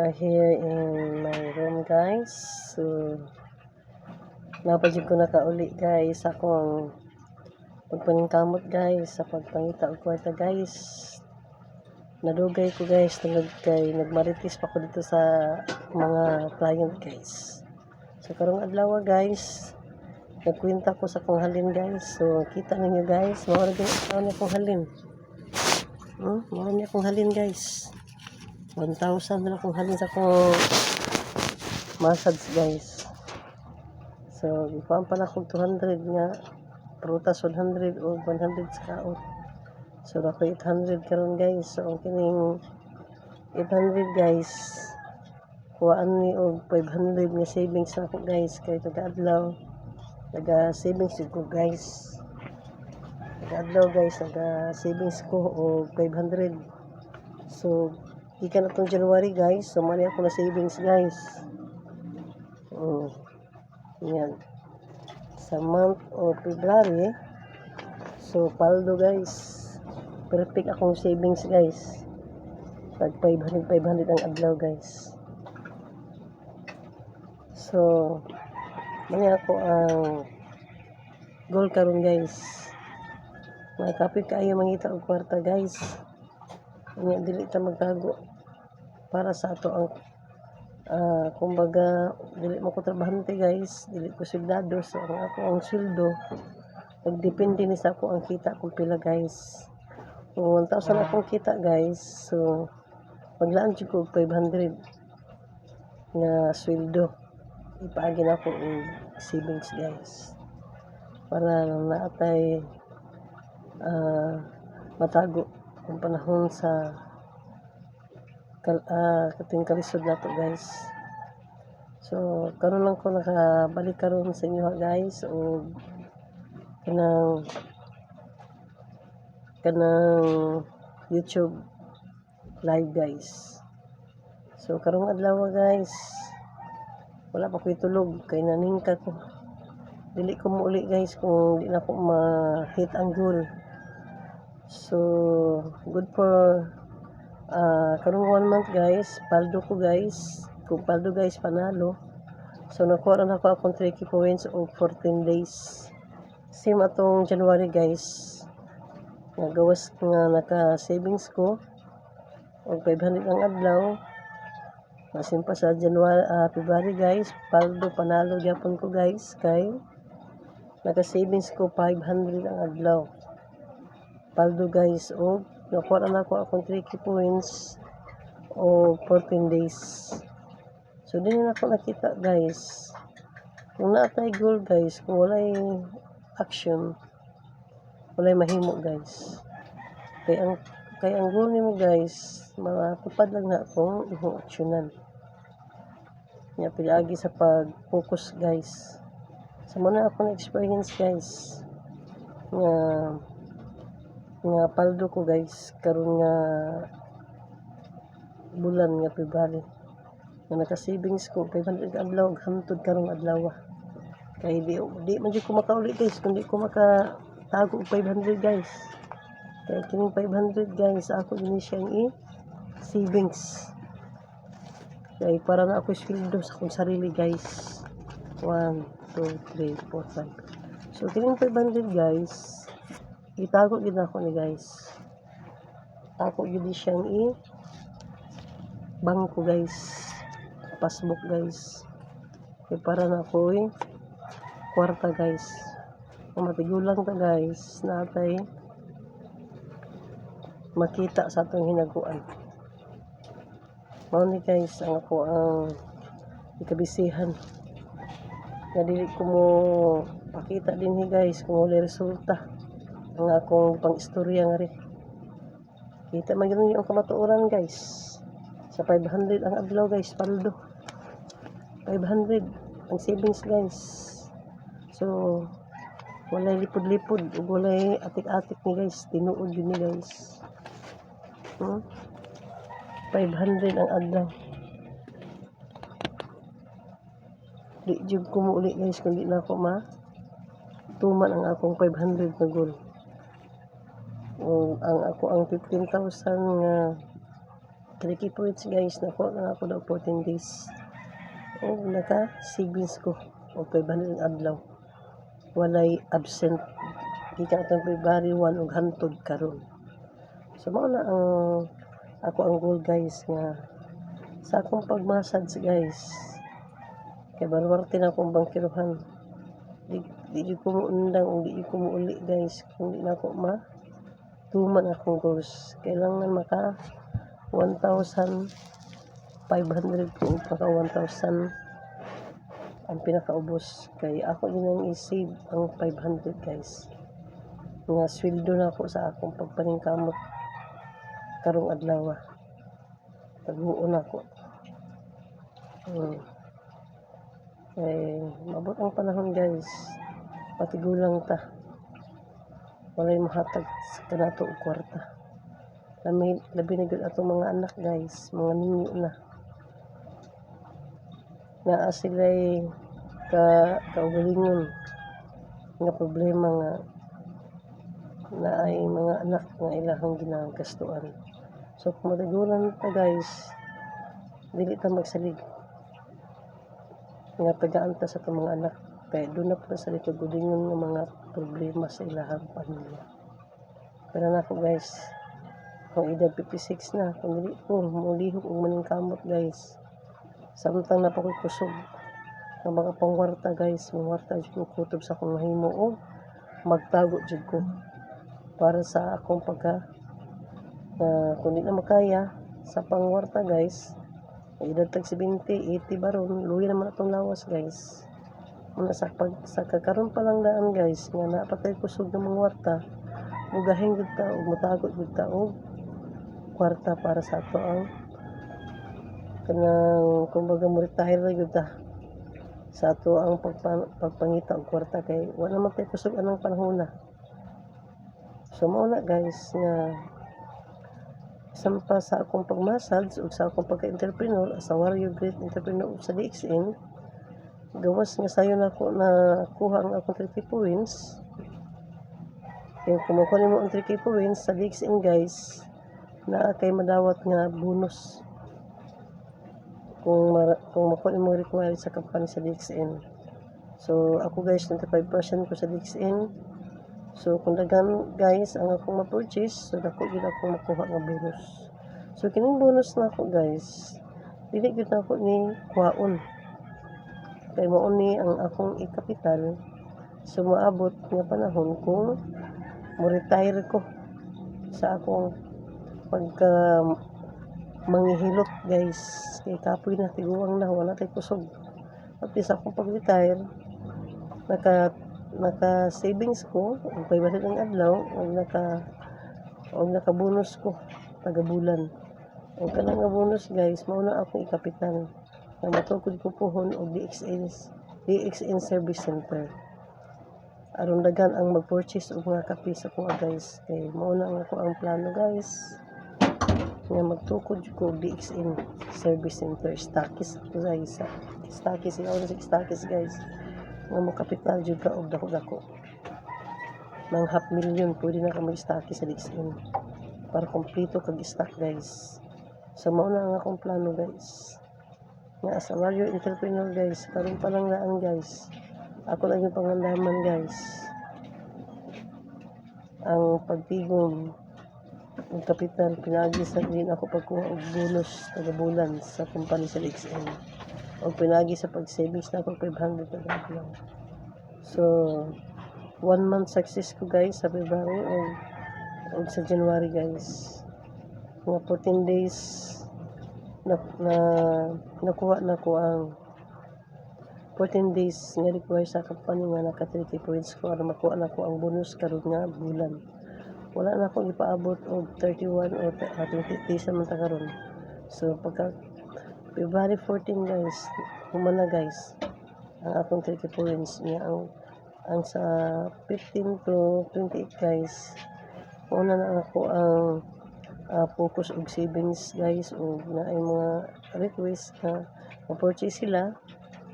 Here in my room guys. So napadjud ko nakauli guys akong pagpaningkamot guys sa pagpangita og kwarta guys. Nadugay ko guys tungod kay nagmarites pa ko dito sa mga client guys. So karong adlaw guys, nagkwenta ko sa kong halin guys. So kita ninyo guys, mao ra gyud akong halin. Mao niya akong halin guys. 1,000 na akong halin sa akong massage guys. So ikuan pa na akong 200 nga prutas 100 o 100 sa kaot. So ako 800 karon guys. So ang kining 800 guys, kuhaan ni og 500 nga savings na ako guys kay taga-adlaw taga savings ko guys. Taga-adlaw guys taga savings ko og 500. So ikan atong January guys, so mali ako na savings guys. Yan. Sa month of February, so paldo guys. Perfect akong savings guys. Tag 500 ang adlaw guys. So mali ako ang goal karon guys. Makapit kaayo mangita og kwarta guys. Nya dili ta magtago para sa ato ang kumbaga dili mo ko trabahante guys, dili ko sweldo. So ang sweldo nagdepende ni sa ako ang kita kung pila guys. Kung 1,000 akong kita guys, so maglaan jud ko 500 nga sweldo ipaagi na ako in savings guys para lang naatay matago ang panahon sa kating kalisod nato guys. So karon lang ko nakabalik karon sa inyo guys o kanang YouTube live guys. So karong adlaw guys, wala pa ko itulog kay naningka ko. Dili ko muuli guys kung di na ko ma-hit ang goal. So good for karong 1 month guys, paldo ko guys. Kung paldo guys panalo. So nakuha na ako akong 3 points of 14 days. Same atong January guys. Nagawas nga naka-savings ko og 500 ang adlaw. Masin pa sa January, February guys, paldo panalo gyapon ko guys kay naka-savings ko 500 ang adlaw. Paldo guys og nakuha na ako akong 3 points o 14 days. So din na ako nakita guys. Kung naatay goal guys, kung walay action, walay mahimo guys. Kay ang goal nimo guys, matupad lang na akong imong aksyonan. Nya piliagi sa pag-focus guys. Sa muna ako na experience guys. Nga paldo ko guys karon nga bulan nga February nga naka-savings ko 500 adlaw hangtod karong adlaw. Kay di man jud ko makauli guys kundi ko makatago og 500 guys. Kaya kining 500 guys ako din siyang savings. Kay para na ako sweldo sa akong sarili guys. 1, 2, 3, 4, 5. So kining 500 guys, itago gid ako ni guys. Ako gid siyang bangko guys. Passbook guys. Kay para na ako kwarta guys. Kung matigulang ta guys, natay makita sa atong hinaguan. Mao ni guys ang ako ang ikabisihan. Nga dili ko mo pakita dinhi guys kung wala resulta ang akong pang-istorya nga rin. Kita man gyud ang kamatuoran guys. Sa 500 ang adlaw guys, paldo. 500 ang savings guys. So walay lipod-lipod ug walay atik-atik ni guys, tinuod yun ni guys. 500 ang adlaw. Di jud ko mo uli guys kundi na ako tuman ang akong 500 na goal. O ang ako ang 15,000 nga Tricky points guys, nakuha na ako daw 14 days. O naka-savings ko. O 500 adlaw. Walay absent. Ika itong February 1 og hantod karon. So mao na ang ako ang goal guys nga sa akong pagmassage guys. Kay barwarte na akong bangkiruhan. Di ko mo undang o di ko mo uli guys kung di na ako tuman akong goals. Kailangan maka 1,500 ko maka 1,000 ang pinakaubos. Kay ako din ang i-save ang 500 guys. Nga sweldo na ako sa akong pagpaningkamot karong adlaw. Taguon ako. Mabot ang panahon guys. Patigulang ta. Walay mahatag sa kanato og kwarta. Labi na gyud atong mga anak guys, mga ninyo na. Naa sila'y kaugalingon nga problema nga na ay mga anak nga ilahang ginagastuan. So kung matigulan ta guys, dili ta magsalig nga tagaan ta sa itong mga anak. Kaya doon na po sa likod gulingon ng mga problema sa ilahang pamilya. Pero na ako guys, kung edad 56 na, kung dili ko mulihok og maningkamot guys. Samtang napakoy kusog ng mga pangwarta guys, mangwarta jud ko kutob sa akong mahimo o magtago jud ko para sa akong kung di na makaya sa pangwarta guys. Edad tag 70, 80 baron, luwi naman atong lawas guys. Muna sa kakaroon pa lang daan guys, nga napatay kusog ng mga warta, mugahing gud ta o mutagot gud ta og kwarta para sa ato ang kanang kumbaga mo retire na gud ta sa ato ang pagpangita og kwarta kay wala man tay kusog anang panahon na. So mao na guys nga sampa sa akong pagmassage ug sa akong pagka-entrepreneur as a warrior great entrepreneur sa DXN, gawas nga sayo na ako na kuha ang akong 3K points. Kaya kumukuha nimo ang 3K points sa DXN guys, na kay madawat nga bonus kung makuha mo require sa company sa DXN. So ako guys 25% ko sa DXN. So kung dagan guys ang akong ma-purchase, so dako gid ako makuha nga bonus. So kining bonus na ako guys, dili gid ako ni kuhaon. Kay mao ni ang akong ikapital. So maabot nga panahon kung mo-retire ko sa akong pagka manghihilot guys. Kay kapoy na tiguang na wala tay kusog. At sa akong pag-retire naka savings ko ang 500 ang adlaw og naka bonus ko taga bulan. Og kanang nga bonus guys mao na akong ikapital nga matukod ko pohon og DXN Service Center. Aron dagan ang mag-purchase og mga kape sa kuha guys. Kay mao na ako ang plano guys nga magtukod ko og DXN Service Center. Stockist ko guys. Stockist guys. Nga mo kapital jud ka og dako-dako. Nang 500,000 pwede na ka mag-stockist sa DXN para kompleto kag stock guys. So mao na ang akong plano guys. Nga as a warrior entrepreneur guys, karon pa lang daan guys. Ako lang yung pangandaman guys. Ang pagtigom ng kapital pinagi sa din ako pagkuha og bonus kada bulan sa company sa DXN. O pinagi sa pag-savings na ako 500 na lang. So 1 month success ko guys sa February o sa January guys. Mga 14 days nakuha na ko ang 14 days nga require sa company nga naka 30 points ko aron makuha na ko ang bonus karon nga bulan. Wala na akong ipaabot og 31 o 20 days naman ta karon. So pagka February 14 guys, human na guys ang akong 30 points niya ang sa 15 to 28 guys. Una na ako ang focus og savings guys o na ay mga request na ma-purchase sila.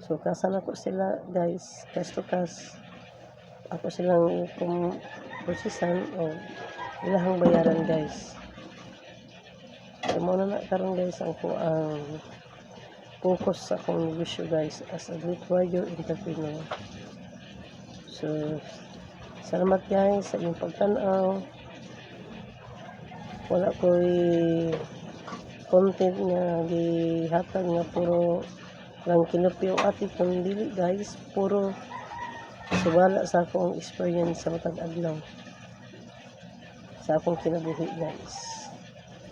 So kasana ko sila guys, cash to cash. Ako silang purchasean o ilahang bayaran guys. Kaya mo na karon guys ang ko ang focus sa akong negosyo guys as a great warrior entrepreneur. So, salamat guys sa inyong pagtanaw. Wala ko'y content nga gihatag nga puro lang kinupyo ati kung dili guys, puro subala sa akong experience sa matag adlaw sa akong kinabuhi guys.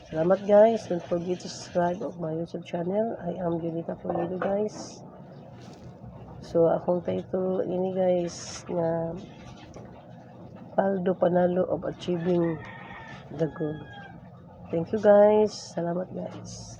Salamat guys. Don't forget to subscribe of my YouTube channel. I am Junita Pulido guys. So akong title ini guys nga Paldo Panalo of Achieving the Goal. Thank you guys. Salamat guys.